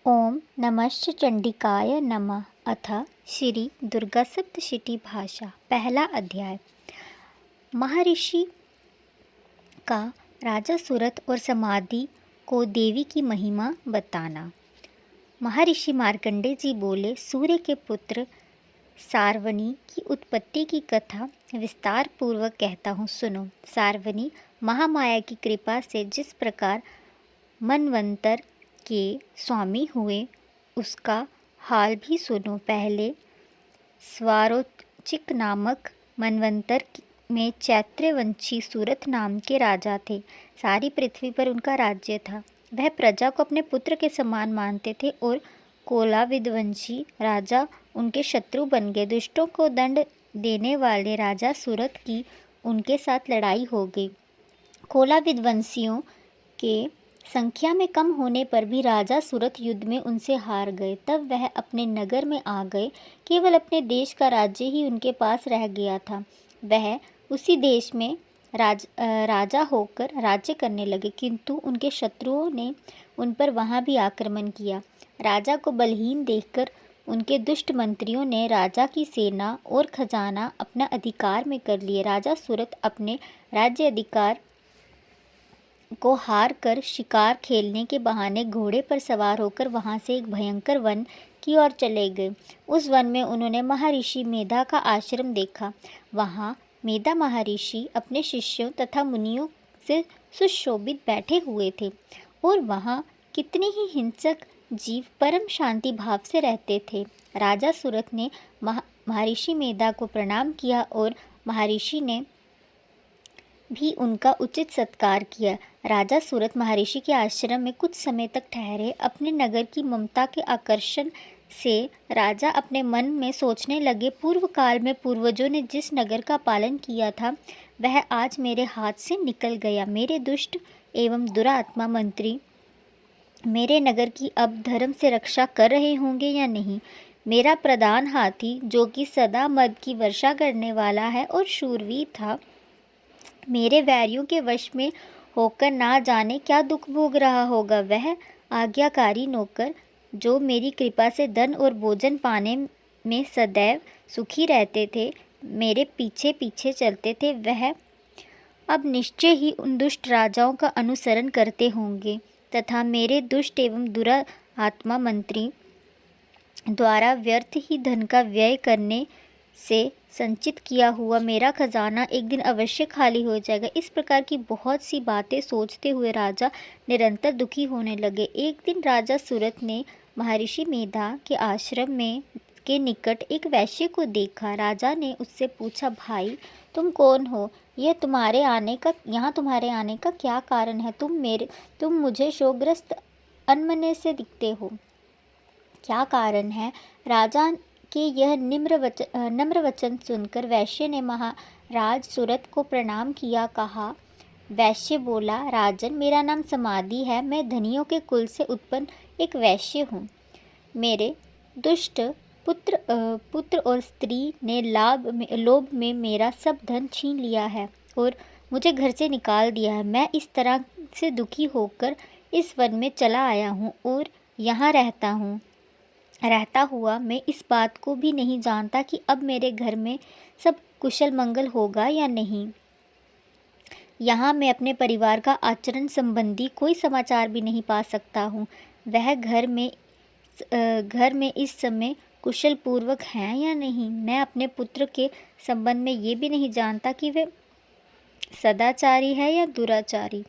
ओम नमश्च चंडिकाय नमः। अथ श्री दुर्गा सप्तशती भाषा। पहला अध्याय। महर्षि का राजा सूरत और समाधि को देवी की महिमा बताना। महर्षि मार्कंडेय जी बोले, सूर्य के पुत्र सार्वनी की उत्पत्ति की कथा विस्तार पूर्वक कहता हूँ, सुनो। सार्वनी महामाया की कृपा से जिस प्रकार मनवंतर के स्वामी हुए, उसका हाल भी सुनो। पहले स्वारोचिक नामक मनवंतर में चैत्रवंशी सूरत नाम के राजा थे। सारी पृथ्वी पर उनका राज्य था। वह प्रजा को अपने पुत्र के समान मानते थे और कोलाविदवंशी राजा उनके शत्रु बन गए। दुष्टों को दंड देने वाले राजा सूरत की उनके साथ लड़ाई हो गई। कोलाविदवंशियों के संख्या में कम होने पर भी राजा सूरत युद्ध में उनसे हार गए। तब वह अपने नगर में आ गए। केवल अपने देश का राज्य ही उनके पास रह गया था। वह उसी देश में राजा होकर राज्य करने लगे, किंतु उनके शत्रुओं ने उन पर वहाँ भी आक्रमण किया। राजा को बलहीन देखकर उनके दुष्ट मंत्रियों ने राजा की सेना और खजाना अपना अधिकार में कर लिए। राजा सूरत अपने राज्य अधिकार को हार कर शिकार खेलने के बहाने घोड़े पर सवार होकर वहां से एक भयंकर वन की ओर चले गए। उस वन में उन्होंने महर्षि मेधा का आश्रम देखा। वहां मेधा महर्षि अपने शिष्यों तथा मुनियों से सुशोभित बैठे हुए थे और वहां कितने ही हिंसक जीव परम शांति भाव से रहते थे। राजा सूरत ने महर्षि मेधा को प्रणाम किया और महर्षि ने भी उनका उचित सत्कार किया। राजा सूरत महर्षि के आश्रम में कुछ समय तक ठहरे। अपने नगर की ममता के आकर्षण से राजा अपने मन में सोचने लगे, पूर्व काल में पूर्वजों ने जिस नगर का पालन किया था वह आज मेरे हाथ से निकल गया। मेरे दुष्ट एवं दुरात्मा मंत्री मेरे नगर की अब धर्म से रक्षा कर रहे होंगे या नहीं। मेरा प्रधान हाथी, जो कि सदा मद की वर्षा करने वाला है और शूरवीर था, मेरे वैरियों के वश में होकर ना जाने क्या दुख भोग रहा होगा। वह आज्ञाकारी नौकर, जो मेरी कृपा से धन और भोजन पाने में सदैव सुखी रहते थे, मेरे पीछे पीछे चलते थे, वह अब निश्चय ही उन दुष्ट राजाओं का अनुसरण करते होंगे तथा मेरे दुष्ट एवं दुरात्मा मंत्री द्वारा व्यर्थ ही धन का व्यय करने से संचित किया हुआ मेरा खजाना एक दिन अवश्य खाली हो जाएगा। इस प्रकार की बहुत सी बातें सोचते हुए राजा निरंतर दुखी होने लगे। एक दिन राजा सूरत ने महर्षि मेधा के आश्रम में के निकट एक वैश्य को देखा। राजा ने उससे पूछा, भाई तुम कौन हो? यहाँ तुम्हारे आने का क्या कारण है? तुम मुझे शोकग्रस्त अनमने से दिखते हो, क्या कारण है? राजा के यह नम्र वचन सुनकर वैश्य ने महाराज सूरत को प्रणाम किया। कहा, वैश्य बोला, राजन, मेरा नाम समाधि है। मैं धनियों के कुल से उत्पन्न एक वैश्य हूँ। मेरे दुष्ट पुत्र और स्त्री ने लोभ में मेरा सब धन छीन लिया है और मुझे घर से निकाल दिया है। मैं इस तरह से दुखी होकर इस वन में चला आया हूँ और यहाँ रहता हुआ मैं इस बात को भी नहीं जानता कि अब मेरे घर में सब कुशल मंगल होगा या नहीं। यहाँ मैं अपने परिवार का आचरण संबंधी कोई समाचार भी नहीं पा सकता हूँ। वह घर में इस समय कुशल पूर्वक हैं या नहीं। मैं अपने पुत्र के संबंध में ये भी नहीं जानता कि वे सदाचारी है या दुराचारी।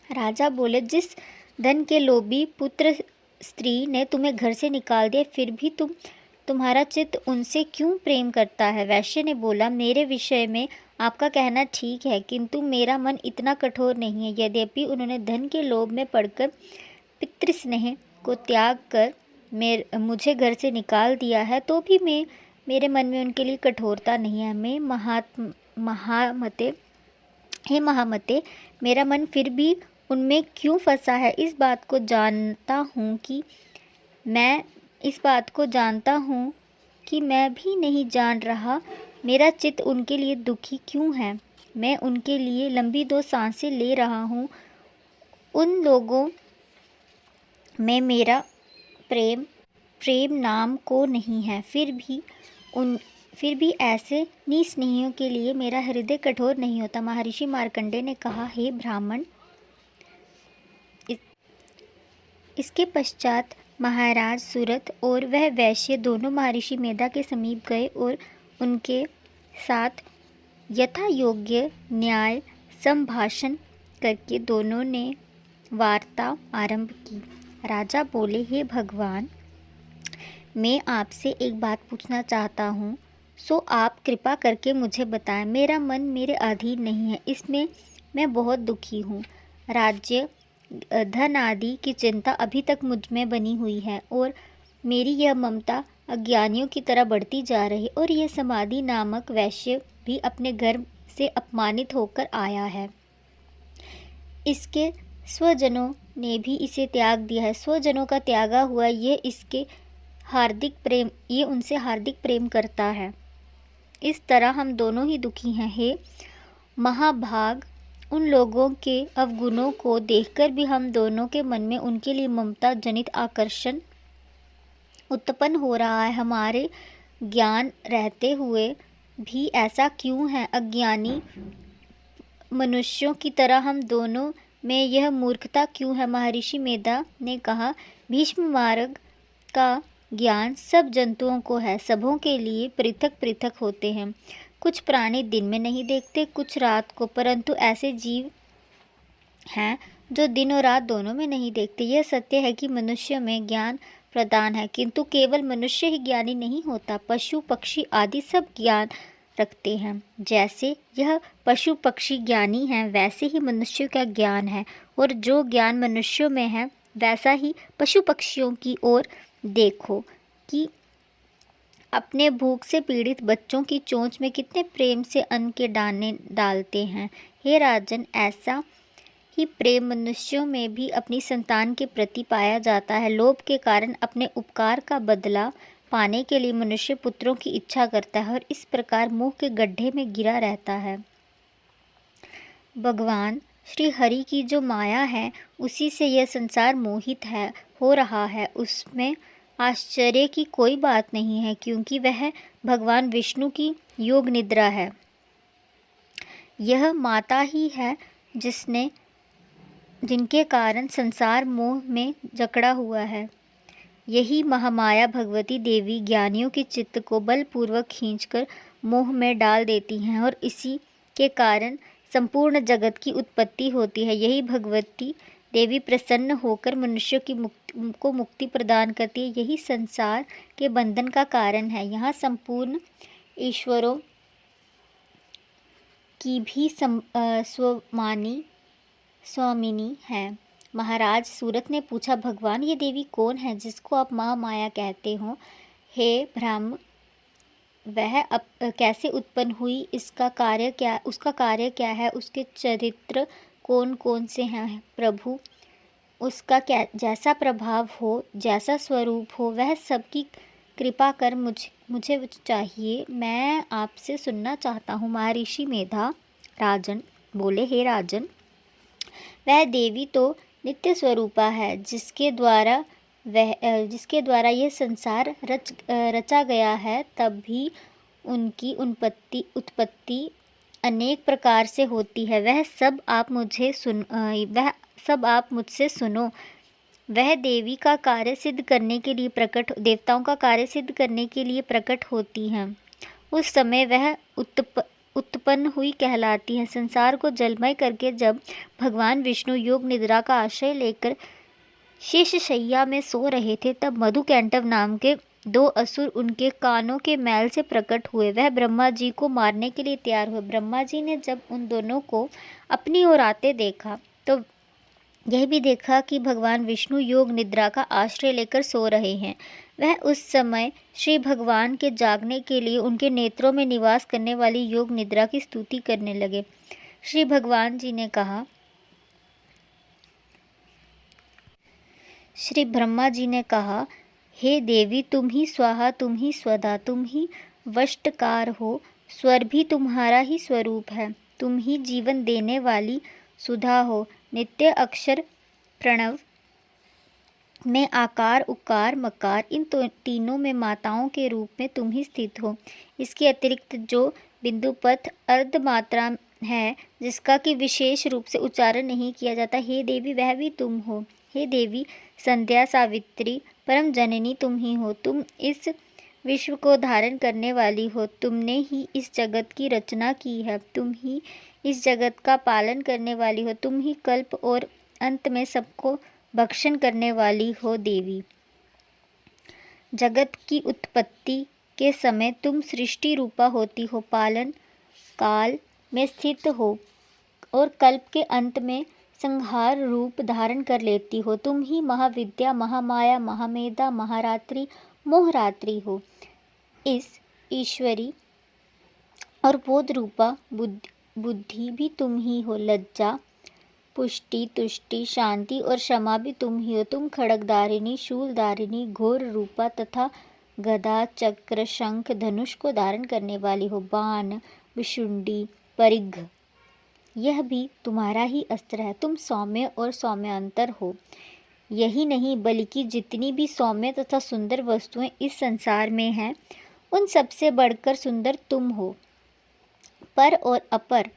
राजा बोले, जिस धन के लोभी पुत्र स्त्री ने तुम्हें घर से निकाल दिया, फिर भी तुम्हारा चित्त उनसे क्यों प्रेम करता है? वैश्य ने बोला, मेरे विषय में आपका कहना ठीक है, किंतु मेरा मन इतना कठोर नहीं है। यद्यपि उन्होंने धन के लोभ में पड़कर पितृस्नेह को त्याग कर मुझे घर से निकाल दिया है, तो भी मेरे मन में उनके लिए कठोरता नहीं है। मैं महामते, मेरा मन फिर भी उनमें क्यों फंसा है? इस बात को जानता हूँ कि मैं भी नहीं जान रहा। मेरा चित्त उनके लिए दुखी क्यों है? मैं उनके लिए लंबी 2 सांसें ले रहा हूँ। उन लोगों में मेरा प्रेम प्रेम नाम को नहीं है, फिर भी ऐसे निस्नेहियों के लिए मेरा हृदय कठोर नहीं होता। महर्षि मार्कंडेय ने कहा, हे ब्राह्मण। इसके पश्चात महाराज सुरथ और वह वैश्य दोनों महर्षि मेधा के समीप गए और उनके साथ यथा योग्य न्याय संभाषण करके दोनों ने वार्ता आरंभ की। राजा बोले, हे भगवान, मैं आपसे एक बात पूछना चाहता हूँ, सो आप कृपा करके मुझे बताएं। मेरा मन मेरे अधीन नहीं है, इसमें मैं बहुत दुखी हूँ। राज्य धन आदि की चिंता अभी तक मुझ में बनी हुई है और मेरी यह ममता अज्ञानियों की तरह बढ़ती जा रही, और यह समाधि नामक वैश्य भी अपने घर से अपमानित होकर आया है। इसके स्वजनों ने भी इसे त्याग दिया है। स्वजनों का त्यागा हुआ ये उनसे हार्दिक प्रेम करता है। इस तरह हम दोनों ही दुखी हैं। हे महाभाग, उन लोगों के अवगुणों को देखकर भी हम दोनों के मन में उनके लिए ममता जनित आकर्षण उत्पन्न हो रहा है। हमारे ज्ञान रहते हुए भी ऐसा क्यों है? अज्ञानी मनुष्यों की तरह हम दोनों में यह मूर्खता क्यों है? महर्षि मेधा ने कहा, भीष्म मार्ग का ज्ञान सब जंतुओं को है, सबों के लिए पृथक पृथक होते हैं। कुछ प्राणी दिन में नहीं देखते, कुछ रात को, परंतु ऐसे जीव हैं जो दिन और रात दोनों में नहीं देखते। यह सत्य है कि मनुष्य में ज्ञान प्रदान है, किंतु केवल मनुष्य ही ज्ञानी नहीं होता। पशु पक्षी आदि सब ज्ञान रखते हैं। जैसे यह पशु पक्षी ज्ञानी हैं, वैसे ही मनुष्य का ज्ञान है, और जो ज्ञान मनुष्यों में है वैसा ही पशु पक्षियों की ओर देखो कि अपने भूख से पीड़ित बच्चों की चोंच में कितने प्रेम से अन्न के दाने डालते हैं। हे राजन, ऐसा ही प्रेम मनुष्यों में भी अपनी संतान के प्रति पाया जाता है। लोभ के कारण अपने उपकार का बदला पाने के लिए मनुष्य पुत्रों की इच्छा करता है और इस प्रकार मोह के गड्ढे में गिरा रहता है। भगवान श्री हरि की जो माया है, उसी से यह संसार मोहित हो रहा है। उसमें आश्चर्य की कोई बात नहीं है, क्योंकि वह भगवान विष्णु की योग निद्रा है। यह माता ही है जिनके कारण संसार मोह में जकड़ा हुआ है। यही महामाया भगवती देवी ज्ञानियों के चित्त को बलपूर्वक खींचकर मोह में डाल देती हैं और इसी के कारण संपूर्ण जगत की उत्पत्ति होती है। यही भगवती देवी प्रसन्न होकर मनुष्य को मुक्ति प्रदान करती है। यही संसार के बंधन का कारण है। यहाँ संपूर्ण ईश्वरों की भी स्वामिनी है। महाराज सूरत ने पूछा, भगवान, ये देवी कौन है जिसको आप महामाया कहते हो? हे ब्रह्म, वह कैसे उत्पन्न हुई? उसका कार्य क्या है? उसके चरित्र कौन कौन से हैं? प्रभु, उसका जैसा प्रभाव हो, जैसा स्वरूप हो, वह सबकी कृपा कर मुझे चाहिए। मैं आपसे सुनना चाहता हूँ। महर्षि मेधा राजन बोले, हे राजन, वह देवी तो नित्य स्वरूपा है, जिसके द्वारा यह संसार रचा गया है। तब भी उनकी उत्पत्ति अनेक प्रकार से होती है। वह सब आप मुझसे सुनो। वह देवताओं का कार्य सिद्ध करने के लिए प्रकट होती हैं। उस समय वह उत्पन्न हुई कहलाती है। संसार को जलमय करके जब भगवान विष्णु योग निद्रा का आश्रय लेकर शेषशय्या में सो रहे थे, तब मधुकैटभ नाम के 2 असुर उनके कानों के मैल से प्रकट हुए। वह ब्रह्मा जी को मारने के लिए तैयार हुए। ब्रह्मा जी ने जब उन दोनों को अपनी ओर आते देखा, तो यह भी देखा कि भगवान विष्णु योग निद्रा का आश्रय लेकर सो रहे हैं। वह उस समय श्री भगवान के जागने के लिए उनके नेत्रों में निवास करने वाली योग निद्रा की स्तुति करने लगे। श्री भगवान जी ने कहा, श्री ब्रह्मा जी ने कहा, हे देवी, तुम ही स्वाहा, तुम ही स्वधा, तुम ही वष्टकार हो। स्वर भी तुम्हारा ही स्वरूप है। तुम ही जीवन देने वाली सुधा हो। नित्य अक्षर प्रणव में आकार, उकार, मकार, इन तीनों में माताओं के रूप में तुम ही स्थित हो। इसके अतिरिक्त जो बिंदुपथ अर्धमात्रा है, जिसका कि विशेष रूप से उच्चारण नहीं किया जाता, हे देवी, वह भी तुम हो। हे देवी संध्या, सावित्री, परम जननी तुम ही हो। तुम इस विश्व को धारण करने वाली हो। तुमने ही इस जगत की रचना की है। तुम ही इस जगत का पालन करने वाली हो। तुम ही कल्प और अंत में सबको भक्षण करने वाली हो। देवी, जगत की उत्पत्ति के समय तुम सृष्टि रूपा होती हो, पालन काल में स्थित हो और कल्प के अंत में संहार रूप धारण कर लेती हो। तुम ही महाविद्या, महामाया, महामेधा, महारात्रि, मोहरात्रि हो। इस ईश्वरी और बोध रूपा बुद्धि भी तुम ही हो। लज्जा, पुष्टि, तुष्टि, शांति और क्षमा भी तुम ही हो। तुम खड्गधारिणी, शूलधारिणी, घोर रूपा तथा गदा, चक्र, शंख, धनुष को धारण करने वाली हो। बाण, विशुंडी, परिघ, यह भी तुम्हारा ही अस्त्र है। तुम सौम्य और सौम्यांतर हो। यही नहीं बल्कि जितनी भी सौम्य तथा सुंदर वस्तुएं इस संसार में हैं, उन सबसे बढ़कर सुंदर तुम हो। पर और अपर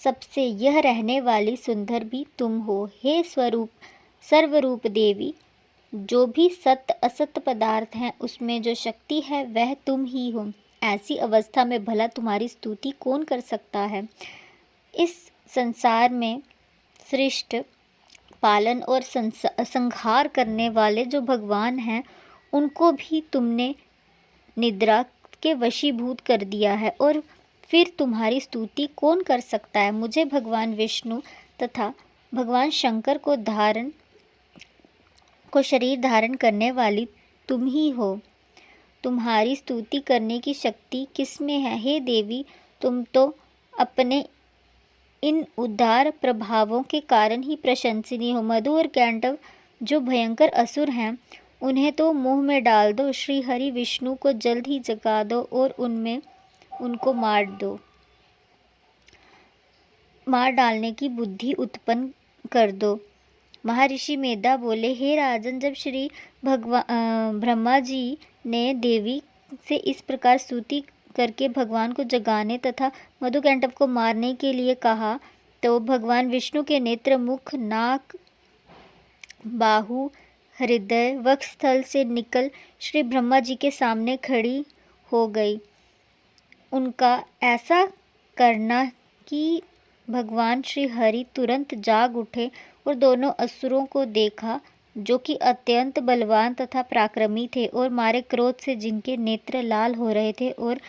सबसे यह रहने वाली सुंदर भी तुम हो। हे स्वरूप सर्वरूप देवी, जो भी सत्य असत्य पदार्थ हैं, उसमें जो शक्ति है वह तुम ही हो। ऐसी अवस्था में भला तुम्हारी स्तुति कौन कर सकता है। इस संसार में सृष्टि, पालन और संहार करने वाले जो भगवान हैं, उनको भी तुमने निद्रा के वशीभूत कर दिया है, और फिर तुम्हारी स्तुति कौन कर सकता है। मुझे भगवान विष्णु तथा भगवान शंकर को शरीर धारण करने वाली तुम ही हो। तुम्हारी स्तुति करने की शक्ति किसमें है। हे देवी, तुम तो अपने इन उदार प्रभावों के कारण ही प्रशंसनीय हो। मधु और कैंटव जो भयंकर असुर हैं, उन्हें तो मुंह में डाल दो। श्री हरि विष्णु को जल्द ही जगा दो और उनको मार डालने की बुद्धि उत्पन्न कर दो। महर्षि मेधा बोले, हे राजन, जब श्री ब्रह्मा जी ने देवी से इस प्रकार स्तुति करके भगवान को जगाने तथा मधुकैंटव को मारने के लिए कहा, तो भगवान विष्णु के नेत्र, मुख, नाक, बाहु, हृदय, वक्षस्थल से निकल श्री ब्रह्मा जी के सामने खड़ी हो गई। उनका ऐसा करना कि भगवान श्री हरि तुरंत जाग उठे और दोनों असुरों को देखा, जो कि अत्यंत बलवान तथा पराक्रमी थे और मारे क्रोध से जिनके नेत्र लाल हो रहे थे और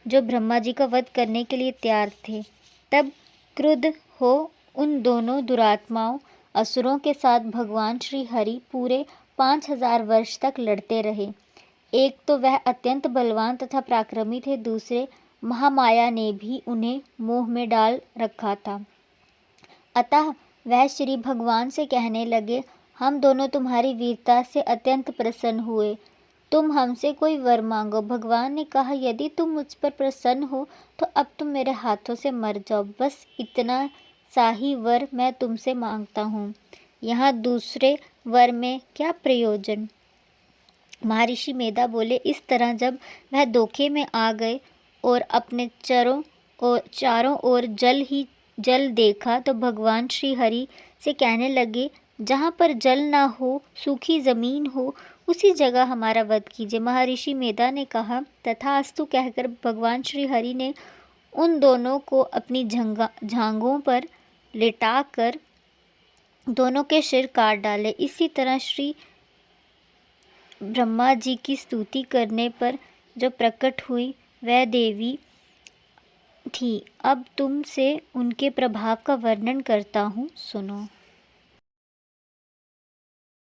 जो ब्रह्मा जी का वध करने के लिए तैयार थे। तब क्रुद्ध हो उन दोनों दुरात्माओं असुरों के साथ भगवान श्री हरि पूरे 5000 वर्ष तक लड़ते रहे। एक तो वह अत्यंत बलवान तथा पराक्रमी थे, दूसरे महामाया ने भी उन्हें मोह में डाल रखा था। अतः वह श्री भगवान से कहने लगे, हम दोनों तुम्हारी वीरता से अत्यंत प्रसन्न हुए। तुम हमसे कोई वर मांगो। भगवान ने कहा, यदि तुम मुझ पर प्रसन्न हो तो अब तुम मेरे हाथों से मर जाओ। बस इतना सा ही वर मैं तुमसे मांगता हूँ। यहाँ दूसरे वर में क्या प्रयोजन। महर्षि मेधा बोले, इस तरह जब वह धोखे में आ गए और अपने चारों ओर जल देखा, तो भगवान श्री हरि से कहने लगे, जहाँ पर जल ना हो, सूखी जमीन हो, उसी जगह हमारा वध कीजिए। महर्षि मेधा ने कहा, तथास्तु कहकर भगवान श्री हरि ने उन दोनों को अपनी जांघों पर लेटाकर दोनों के सिर काट डाले। इसी तरह श्री ब्रह्मा जी की स्तुति करने पर जो प्रकट हुई वह देवी थी। अब तुमसे उनके प्रभाव का वर्णन करता हूँ, सुनो।